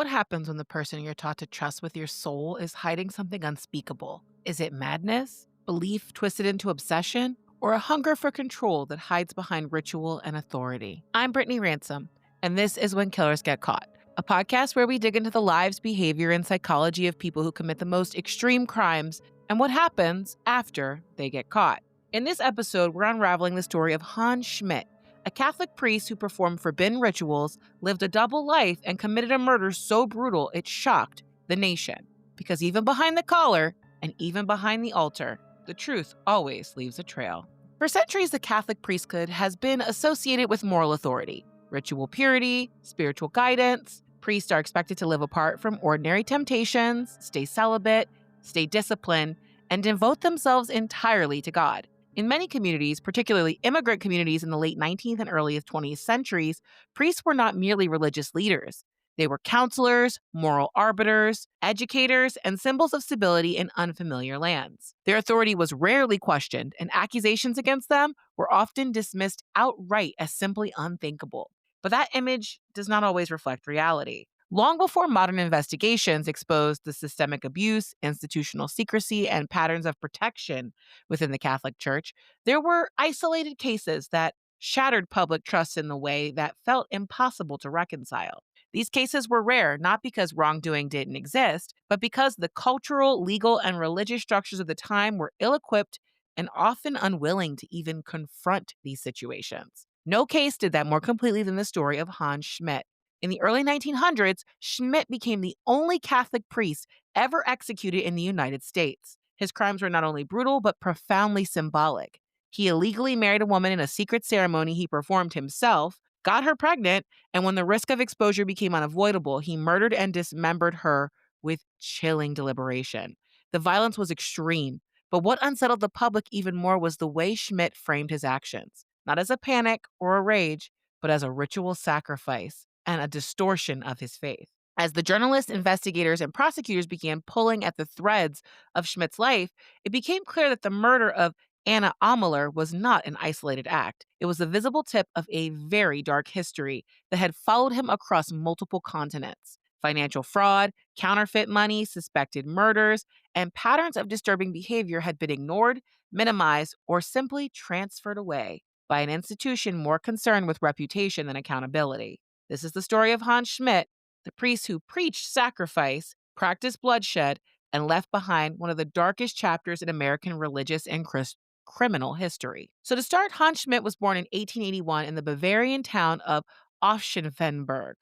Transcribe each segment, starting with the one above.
What happens when the person you're taught to trust with your soul is hiding something unspeakable? Is it madness, belief twisted into obsession, or a hunger for control that hides behind ritual and authority? I'm Brittany Ransom, and this is When Killers Get Caught, a podcast where we dig into the lives, behavior, and psychology of people who commit the most extreme crimes and what happens after they get caught. In this episode, we're unraveling the story of Hans Schmidt, a Catholic priest who performed forbidden rituals, lived a double life, and committed a murder so brutal it shocked the nation. Because even behind the collar, and even behind the altar, the truth always leaves a trail. For centuries, the Catholic priesthood has been associated with moral authority, ritual purity, spiritual guidance. Priests are expected to live apart from ordinary temptations, stay celibate, stay disciplined, and devote themselves entirely to God. In many communities, particularly immigrant communities in the late 19th and early 20th centuries, priests were not merely religious leaders. They were counselors, moral arbiters, educators, and symbols of stability in unfamiliar lands. Their authority was rarely questioned, and accusations against them were often dismissed outright as simply unthinkable. But that image does not always reflect reality. Long before modern investigations exposed the systemic abuse, institutional secrecy, and patterns of protection within the Catholic Church, there were isolated cases that shattered public trust in the way that felt impossible to reconcile. These cases were rare not because wrongdoing didn't exist, but because the cultural, legal, and religious structures of the time were ill equipped and often unwilling to even confront these situations. No case did that more completely than the story of Hans Schmidt. In the early 1900s, Schmidt became the only Catholic priest ever executed in the United States. His crimes were not only brutal, but profoundly symbolic. He illegally married a woman in a secret ceremony he performed himself, got her pregnant, and when the risk of exposure became unavoidable, he murdered and dismembered her with chilling deliberation. The violence was extreme, but what unsettled the public even more was the way Schmidt framed his actions, not as a panic or a rage, but as a ritual sacrifice and a distortion of his faith. As the journalists, investigators, and prosecutors began pulling at the threads of Schmidt's life, it became clear that the murder of Anna Aumuller was not an isolated act. It was the visible tip of a very dark history that had followed him across multiple continents. Financial fraud, counterfeit money, suspected murders, and patterns of disturbing behavior had been ignored, minimized, or simply transferred away by an institution more concerned with reputation than accountability. This is the story of Hans Schmidt, the priest who preached sacrifice, practiced bloodshed, and left behind one of the darkest chapters in American religious and criminal history. So to start, Hans Schmidt was born in 1881 in the Bavarian town of Offschenfenberg.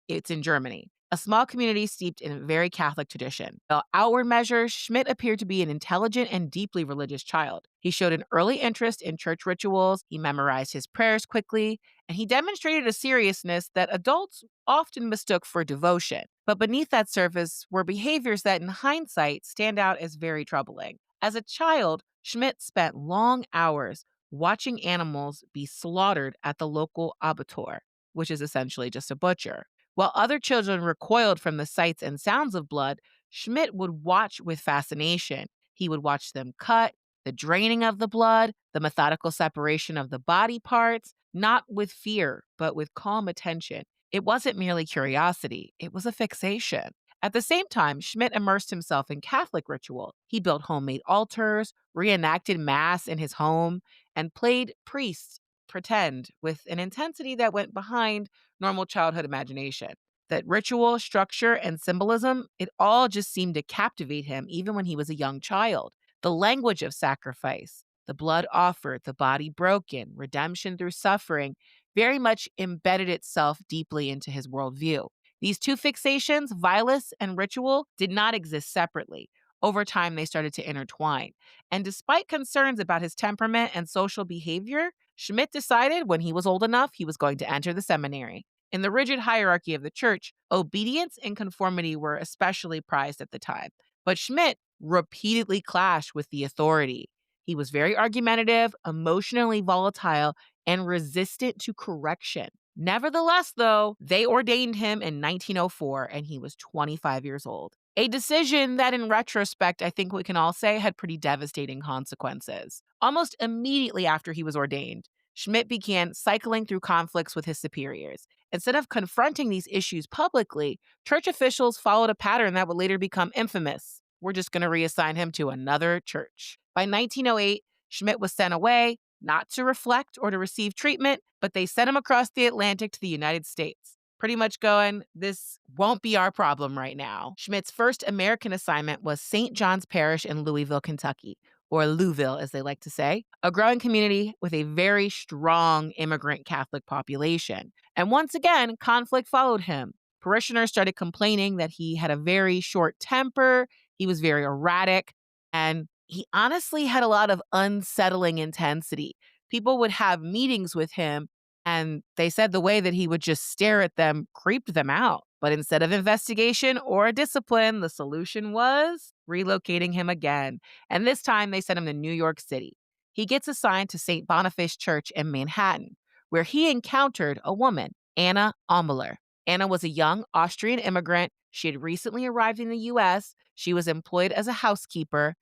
It's in Germany, a small community steeped in a very Catholic tradition. By outward measures, Schmidt appeared to be an intelligent and deeply religious child. He showed an early interest in church rituals, he memorized his prayers quickly, and he demonstrated a seriousness that adults often mistook for devotion. But beneath that surface were behaviors that, in hindsight, stand out as very troubling. As a child, Schmidt spent long hours watching animals be slaughtered at the local abattoir, which is essentially just a butcher. While other children recoiled from the sights and sounds of blood, Schmidt would watch with fascination. He would watch them cut, the draining of the blood, the methodical separation of the body parts, not with fear, but with calm attention. It wasn't merely curiosity, it was a fixation. At the same time, Schmidt immersed himself in Catholic ritual. He built homemade altars, reenacted Mass in his home, and played priest pretend with an intensity that went behind normal childhood imagination. That ritual, structure, and symbolism, it all just seemed to captivate him even when he was a young child. The language of sacrifice, the blood offered, the body broken, redemption through suffering, very much embedded itself deeply into his worldview. These two fixations, violence and ritual, did not exist separately. Over time, they started to intertwine. And despite concerns about his temperament and social behavior, Schmidt decided when he was old enough, he was going to enter the seminary. In the rigid hierarchy of the church, obedience and conformity were especially prized at the time. But Schmidt repeatedly clashed with the authority. He was very argumentative, emotionally volatile, and resistant to correction. Nevertheless, though, they ordained him in 1904 and he was 25 years old. A decision that, in retrospect, I think we can all say had pretty devastating consequences. Almost immediately after he was ordained, Schmidt began cycling through conflicts with his superiors. Instead of confronting these issues publicly, church officials followed a pattern that would later become infamous. We're just going to reassign him to another church. By 1908, Schmidt was sent away, not to reflect or to receive treatment, but they sent him across the Atlantic to the United States. Pretty much going, this won't be our problem right now. Schmidt's first American assignment was St. John's Parish in Louisville, Kentucky, or Louisville, as they like to say, a growing community with a very strong immigrant Catholic population. And once again, conflict followed him. Parishioners started complaining that he had a very short temper, he was very erratic, and he honestly had a lot of unsettling intensity. People would have meetings with him, and they said the way that he would just stare at them creeped them out. But instead of investigation or discipline, the solution was relocating him again. And this time they sent him to New York City. He gets assigned to St. Boniface Church in Manhattan, where he encountered a woman, Anna Aumuller. Anna was a young Austrian immigrant. She had recently arrived in the US. She was employed as a housekeeper,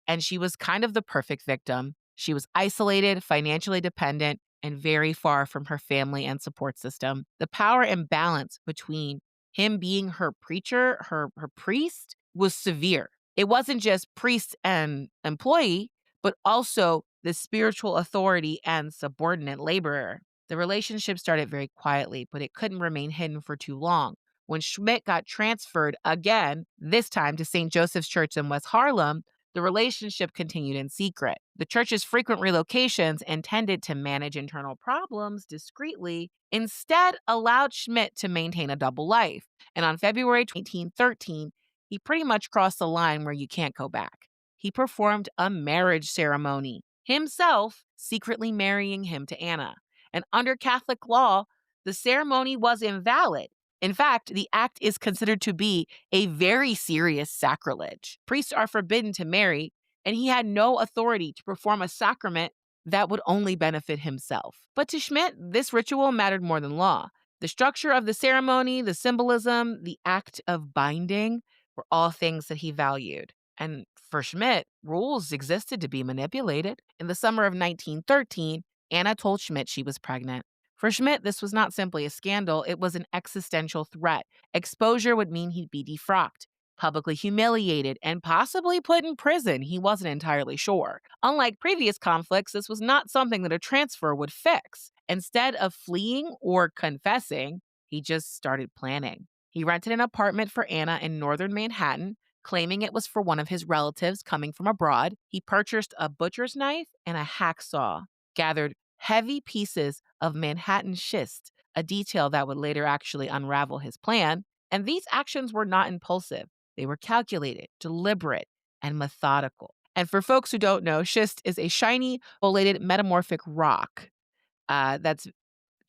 and she was kind of the perfect victim. She was isolated, financially dependent, and very far from her family and support system. The power imbalance between him being her preacher, her priest, was severe. It wasn't just priest and employee, but also the spiritual authority and subordinate laborer. The relationship started very quietly, but it couldn't remain hidden for too long. When Schmidt got transferred again, this time to St. Joseph's Church in West Harlem, the relationship continued in secret. The church's frequent relocations, intended to manage internal problems discreetly, instead allowed Schmidt to maintain a double life. And on February 1913, he pretty much crossed the line where you can't go back. He performed a marriage ceremony, himself secretly marrying him to Anna. And under Catholic law, the ceremony was invalid. In fact, the act is considered to be a very serious sacrilege. Priests are forbidden to marry, and he had no authority to perform a sacrament that would only benefit himself. But to Schmidt, this ritual mattered more than law. The structure of the ceremony, the symbolism, the act of binding were all things that he valued. And for Schmidt, rules existed to be manipulated. In the summer of 1913, Anna told Schmidt she was pregnant. For Schmidt, this was not simply a scandal, it was an existential threat. Exposure would mean he'd be defrocked, publicly humiliated, and possibly put in prison. He wasn't entirely sure. Unlike previous conflicts, this was not something that a transfer would fix. Instead of fleeing or confessing, he just started planning. He rented an apartment for Anna in northern Manhattan, claiming it was for one of his relatives coming from abroad. He purchased a butcher's knife and a hacksaw, gathered heavy pieces of Manhattan schist, a detail that would later actually unravel his plan. And these actions were not impulsive. They were calculated, deliberate, and methodical. And for folks who don't know, schist is a shiny, foliated metamorphic rock that's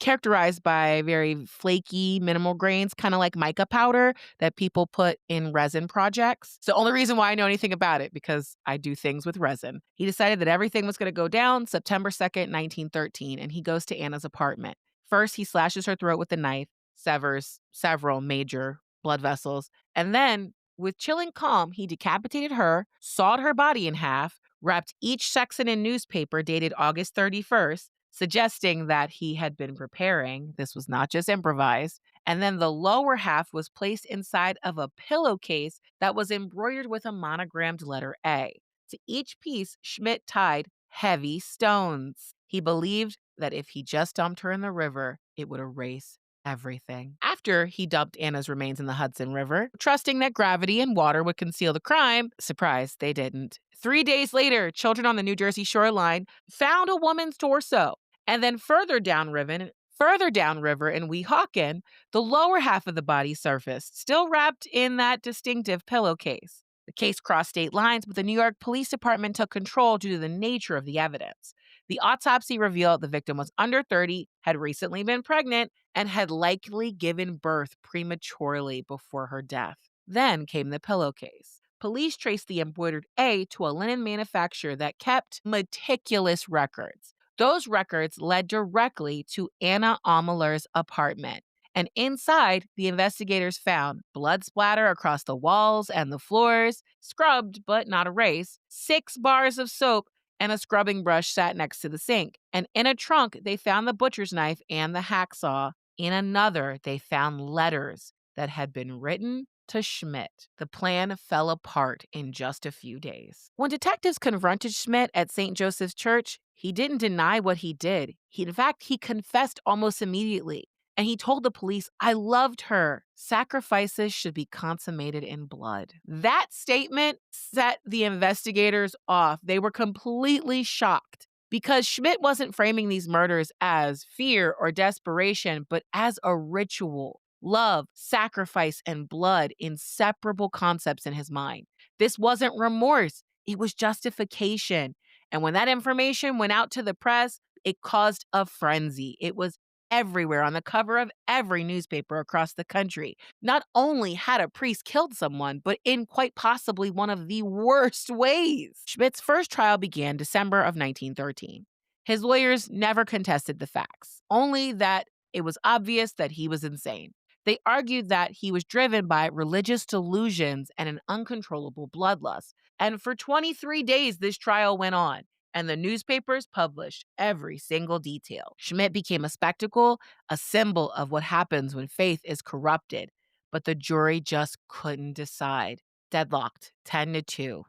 characterized by very flaky, minimal grains, kind of like mica powder that people put in resin projects. It's the only reason why I know anything about it, because I do things with resin. He decided that everything was going to go down September 2nd, 1913, and he goes to Anna's apartment. First, he slashes her throat with a knife, severs several major blood vessels, and then, with chilling calm, he decapitated her, sawed her body in half, wrapped each section in newspaper dated August 31st, suggesting that he had been preparing. This was not just improvised. And then the lower half was placed inside of a pillowcase that was embroidered with a monogrammed letter A. To each piece, Schmidt tied heavy stones. He believed that if he just dumped her in the river, it would erase everything. After he dumped Anna's remains in the Hudson River, trusting that gravity and water would conceal the crime, surprise, they didn't. 3 days later, children on the New Jersey shoreline found a woman's torso. And then further downriver in Weehawken, the lower half of the body surfaced, still wrapped in that distinctive pillowcase. The case crossed state lines, but the New York Police Department took control due to the nature of the evidence. The autopsy revealed the victim was under 30, had recently been pregnant, and had likely given birth prematurely before her death. Then came the pillowcase. Police traced the embroidered A to a linen manufacturer that kept meticulous records. Those records led directly to Anna Aumuller's apartment. And inside, the investigators found blood splatter across the walls and the floors, scrubbed but not erased, 6 bars of soap, and a scrubbing brush sat next to the sink. And in a trunk, they found the butcher's knife and the hacksaw. In another, they found letters that had been written to Schmidt. The plan fell apart in just a few days. When detectives confronted Schmidt at St. Joseph's Church, he didn't deny what he did. In fact, he confessed almost immediately. And he told the police, "I loved her. Sacrifices should be consummated in blood." That statement set the investigators off. They were completely shocked because Schmidt wasn't framing these murders as fear or desperation, but as a ritual. Love, sacrifice, and blood, inseparable concepts in his mind. This wasn't remorse, it was justification. And when that information went out to the press, it caused a frenzy. It was everywhere on the cover of every newspaper across the country. Not only had a priest killed someone, but in quite possibly one of the worst ways. Schmidt's first trial began December of 1913. His lawyers never contested the facts, only that it was obvious that he was insane. They argued that he was driven by religious delusions and an uncontrollable bloodlust. And for 23 days, this trial went on, and the newspapers published every single detail. Schmidt became a spectacle, a symbol of what happens when faith is corrupted. But the jury just couldn't decide. Deadlocked, 10-2.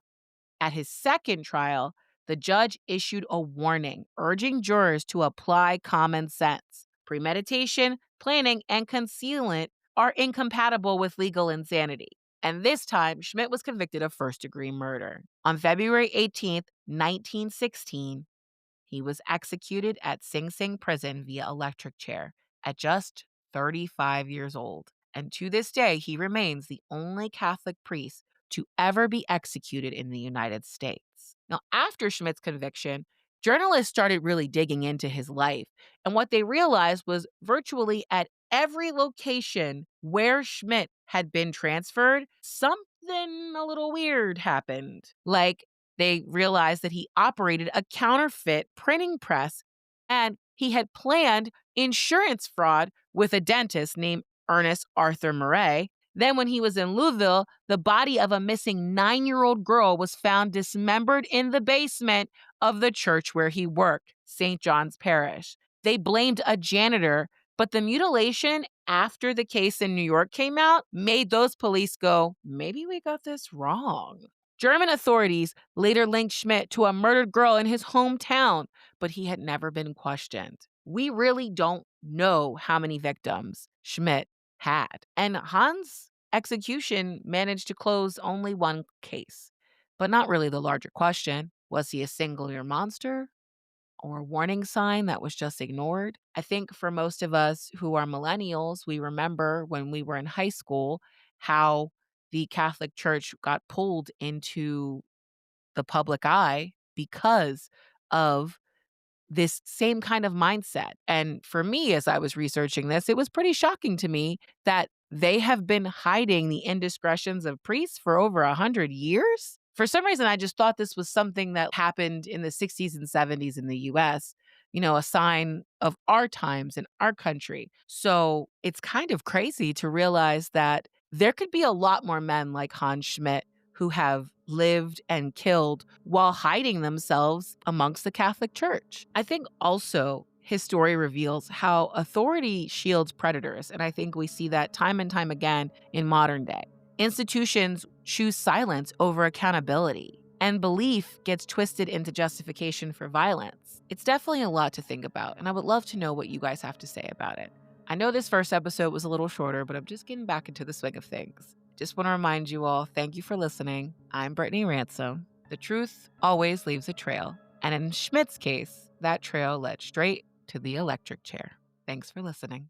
At his second trial, the judge issued a warning, urging jurors to apply common sense. Premeditation, planning, and concealment are incompatible with legal insanity. And this time, Schmidt was convicted of first-degree murder. On February 18th, 1916, he was executed at Sing Sing Prison via electric chair at just 35 years old. And to this day, he remains the only Catholic priest to ever be executed in the United States. Now, after Schmidt's conviction, journalists started really digging into his life. And what they realized was virtually at every location where Schmidt had been transferred, something a little weird happened. Like, they realized that he operated a counterfeit printing press and he had planned insurance fraud with a dentist named Ernest Arthur Murray. Then, when he was in Louisville, the body of a missing 9-year-old girl was found dismembered in the basement of the church where he worked, St. John's Parish. They blamed a janitor, but the mutilation after the case in New York came out made those police go, maybe we got this wrong. German authorities later linked Schmidt to a murdered girl in his hometown, but he had never been questioned. We really don't know how many victims Schmidt had. And Hans' execution managed to close only one case, but not really the larger question. Was he a singular monster or a warning sign that was just ignored? I think for most of us who are millennials, we remember when we were in high school how the Catholic Church got pulled into the public eye because of this same kind of mindset. And for me, as I was researching this, it was pretty shocking to me that they have been hiding the indiscretions of priests for over 100 years. For some reason, I just thought this was something that happened in the 60s and 70s in the US, a sign of our times in our country. So it's kind of crazy to realize that there could be a lot more men like Hans Schmidt who have lived and killed while hiding themselves amongst the Catholic Church. I think also his story reveals how authority shields predators, and I think we see that time and time again in modern day. Institutions choose silence over accountability, and belief gets twisted into justification for violence. It's definitely a lot to think about, and I would love to know what you guys have to say about it. I know this first episode was a little shorter, but I'm just getting back into the swing of things. Just want to remind you all, thank you for listening. I'm Brittany Ransom. The truth always leaves a trail. And in Schmidt's case, that trail led straight to the electric chair. Thanks for listening.